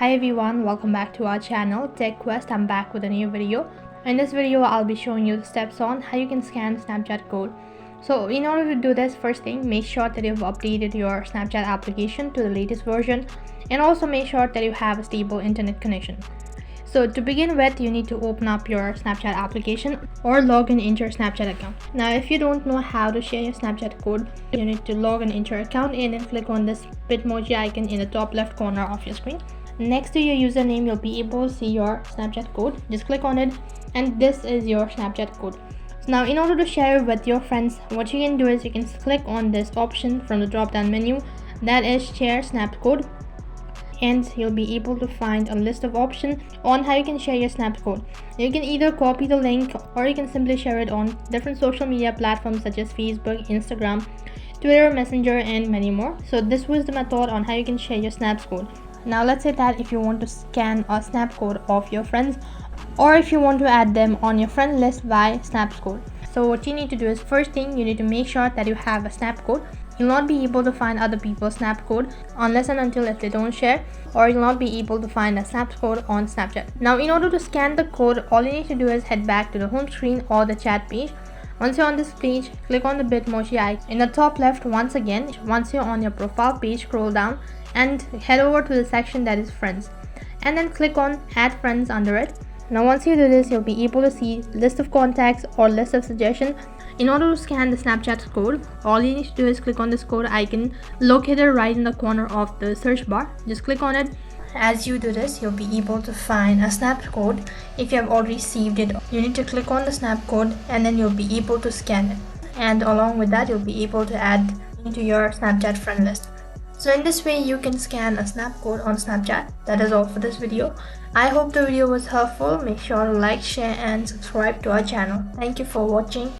Hi everyone, welcome back to our channel Tech Quest. I'm back with a new video. In this video I'll be showing you the steps on how you can scan Snapchat code. So in order to do this, first thing, make sure that you've updated your Snapchat application to the latest version, and also make sure that you have a stable internet connection. So to begin with, you need to open up your Snapchat application or log in into your Snapchat account. Now if you don't know how to share your Snapchat code, you need to log in into your account and then click on this Bitmoji icon in the top left corner of your screen. Next to your username, you'll be able to see your Snapchat code. Just click on it and this is your Snapchat code. So now in order to share it with your friends, what you can do is you can click on this option from the drop down menu, that is share Snapcode, and you'll be able to find a list of options on how you can share your Snapcode. You can either copy the link or you can simply share it on different social media platforms such as Facebook, Instagram, Twitter, Messenger, and many more. So this was the method on how you can share your Snapcode. Now let's say that if you want to scan a Snapcode of your friends, or if you want to add them on your friend list via Snapcode. So what you need to do is, first thing, you need to make sure that you have a Snapcode. You'll not be able to find other people's Snapcode unless and until if they don't share, or you'll not be able to find a Snapcode on Snapchat. Now in order to scan the code, all you need to do is head back to the home screen or the chat page. Once you're on this page, click on the Bitmoji icon in the top left once again. Once you're on your profile page, scroll down and head over to the section that is friends, and then click on add friends under it. Now once you do this, you'll be able to see list of contacts or list of suggestions. In order to scan the Snapchat code, all you need to do is click on this code icon located right in the corner of the search bar. Just click on it. As you do this, you'll be able to find a snap code. If you have already received it, you need to click on the snap code and then you'll be able to scan it, and along with that you'll be able to add into your Snapchat friend list. So in this way you can scan a snap code on Snapchat. That is all for this video. I hope the video was helpful. Make sure to like, share and subscribe to our channel. Thank you for watching.